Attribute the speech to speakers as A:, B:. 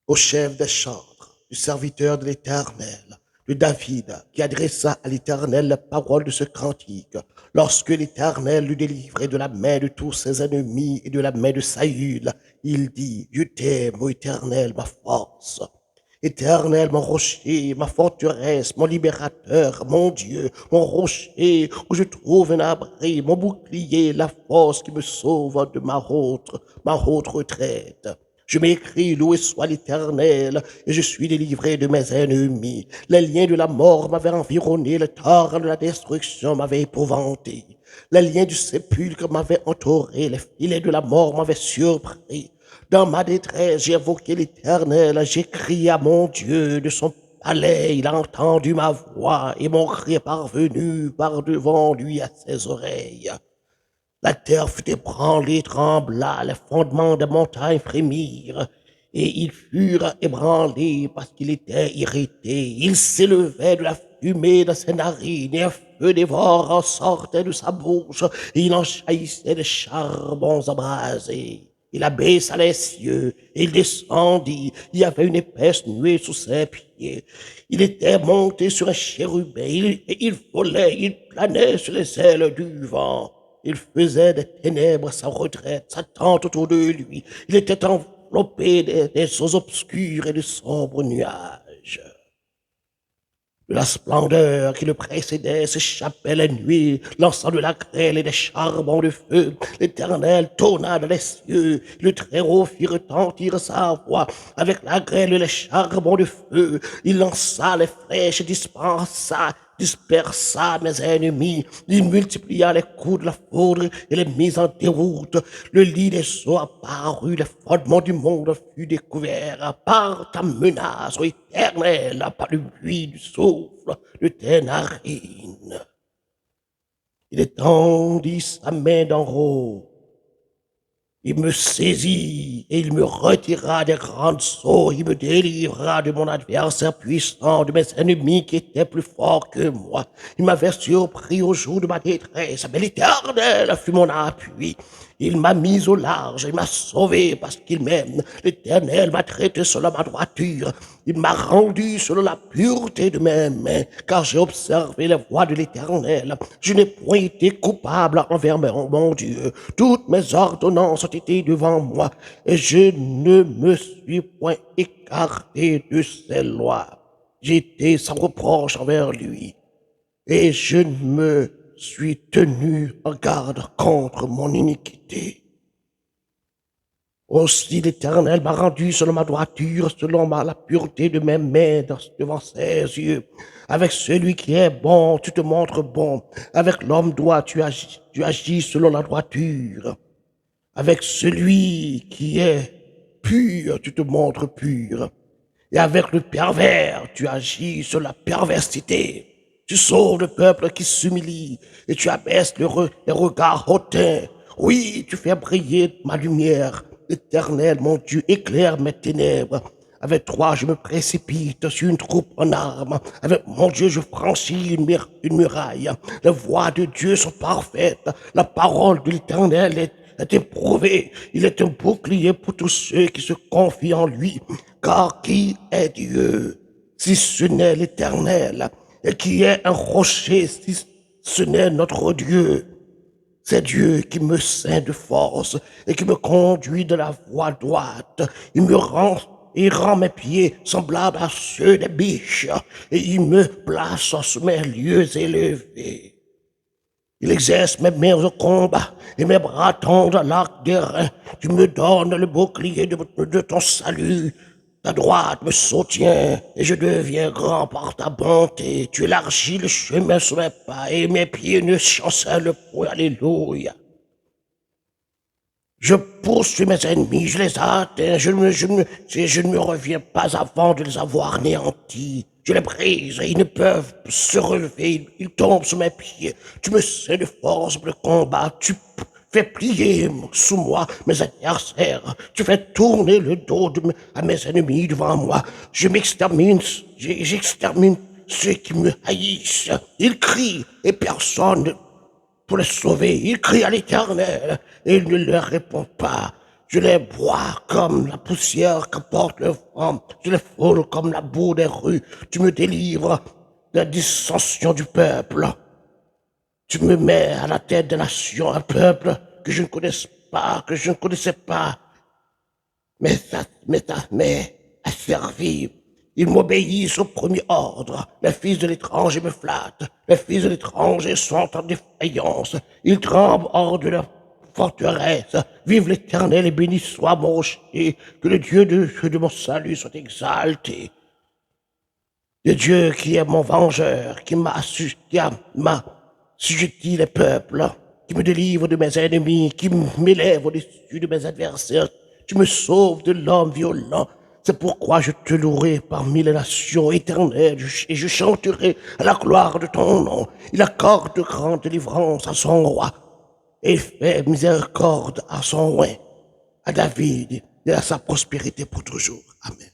A: au chef des chantres, du serviteur de l'Éternel, de David, qui adressa à l'Éternel la parole de ce cantique, lorsque l'Éternel l'eut délivré de la main de tous ses ennemis et de la main de Saül. Il dit, je t'aime, ô Éternel, ma force. Éternel, mon rocher, ma forteresse, mon libérateur, mon Dieu, mon rocher, où je trouve un abri, mon bouclier, la force qui me sauve de ma haute retraite. Je m'écris, loué soit l'Éternel, et je suis délivré de mes ennemis. Les liens de la mort m'avaient environné, le torrent de la destruction m'avait épouvanté. Les liens du sépulcre m'avaient entouré, les filets de la mort m'avaient surpris. Dans ma détresse, j'ai invoqué l'Éternel, j'ai crié à mon Dieu de son palais, il a entendu ma voix, et mon cri est parvenu par devant lui à ses oreilles. La terre fut ébranlée, trembla, les fondements des montagnes frémirent, et ils furent ébranlés parce qu'il était irrité. Il s'élevait de la fumée de ses narines, et un feu dévorant sortait de sa bouche, et il en jaillissait des charbons embrasés. Il abaissa les cieux, et il descendit. Il y avait une épaisse nuée sous ses pieds. Il était monté sur un chérubin, il volait, il planait sur les ailes du vent. Il faisait des ténèbres sa retraite, sa tente autour de lui. Il était enveloppé des eaux obscures et de sombres nuages. De la splendeur qui le précédait s'échappait la nuit, lançant de la grêle et des charbons de feu. L'Éternel tourna dans les cieux, le Très-Haut fit retentir sa voix. Avec la grêle et les charbons de feu, il lança les flèches et dispersa mes ennemis, il multiplia les coups de la foudre et les mis en déroute. Le lit des eaux apparut, les fondements du monde fut découvert par ta menace, ô Éternel, par le bruit du souffle de tes narines. Il étendit sa main d'en haut. Il me saisit et il me retira des grandes eaux. Il me délivra de mon adversaire puissant, de mes ennemis qui étaient plus forts que moi. Il m'avait surpris au jour de ma détresse, mais l'Éternel fut mon appui. Il m'a mis au large, il m'a sauvé parce qu'il m'aime. L'Éternel m'a traité selon ma droiture. Il m'a rendu selon la pureté de mes mains, car j'ai observé les voies de l'Éternel. Je n'ai point été coupable envers mon Dieu. Toutes mes ordonnances ont été devant moi, et je ne me suis point écarté de ses lois. J'étais sans reproche envers lui, et je me suis tenu en garde contre mon iniquité. Aussi l'Éternel m'a rendu selon ma droiture, selon la pureté de mes mains devant ses yeux. Avec celui qui est bon, tu te montres bon. Avec l'homme droit, tu agis selon la droiture. Avec celui qui est pur, tu te montres pur. Et avec le pervers, tu agis sur la perversité. Tu sauves le peuple qui s'humilie et tu abaisses les regards hautains. Oui, tu fais briller ma lumière. Éternel, mon Dieu, éclaire mes ténèbres. Avec toi, je me précipite sur une troupe en armes. Avec mon Dieu, je franchis une muraille. Les voies de Dieu sont parfaites. La parole de l'Éternel est éprouvée. Il est un bouclier pour tous ceux qui se confient en lui. Car qui est Dieu, si ce n'est l'Éternel? Et qui est un rocher, si ce n'est notre Dieu? C'est Dieu qui me ceint de force et qui me conduit de la voie droite. Il rend mes pieds semblables à ceux des biches et il me place sur mes lieux élevés. Il exerce mes mains au combat et mes bras tendent à l'arc des reins. Tu me donnes le bouclier de ton salut. Ta droite me soutient et je deviens grand par ta bonté. Tu élargis le chemin sous mes pas et mes pieds ne chancellent point. Alléluia. Je poursuis mes ennemis, je les atteins, je ne me reviens pas avant de les avoir anéantis. Je les brise et ils ne peuvent se relever, ils tombent sous mes pieds. Tu me sais de force pour le combat, tu fais plier sous moi mes adversaires. Tu fais tourner le dos à mes ennemis devant moi. J'extermine ceux qui me haïssent. Ils crient et personne pour les sauver. Ils crient à l'Éternel et il ne leur répond pas. Je les bois comme la poussière qu'apporte le vent. Je les frôle comme la boue des rues. Tu me délivres de la dissension du peuple. Tu me mets à la tête des nations, un peuple que je ne connaisse pas, que je ne connaissais pas. Mais asservis. Ils m'obéissent au premier ordre. Les fils de l'étranger me flattent. Les fils de l'étranger sont en défaillance. Ils tremblent hors de leur forteresse. Vive l'Éternel et béni soit mon rocher. Que le Dieu de mon salut soit exalté. Le Dieu qui est mon vengeur, qui m'a assujetti les peuples, qui me délivre de mes ennemis, qui m'élève au-dessus de mes adversaires. Tu me sauves de l'homme violent. C'est pourquoi je te louerai parmi les nations éternelles et je chanterai à la gloire de ton nom. Il accorde de grandes délivrances à son roi et fait miséricorde à son roi, à David et à sa prospérité pour toujours. Amen.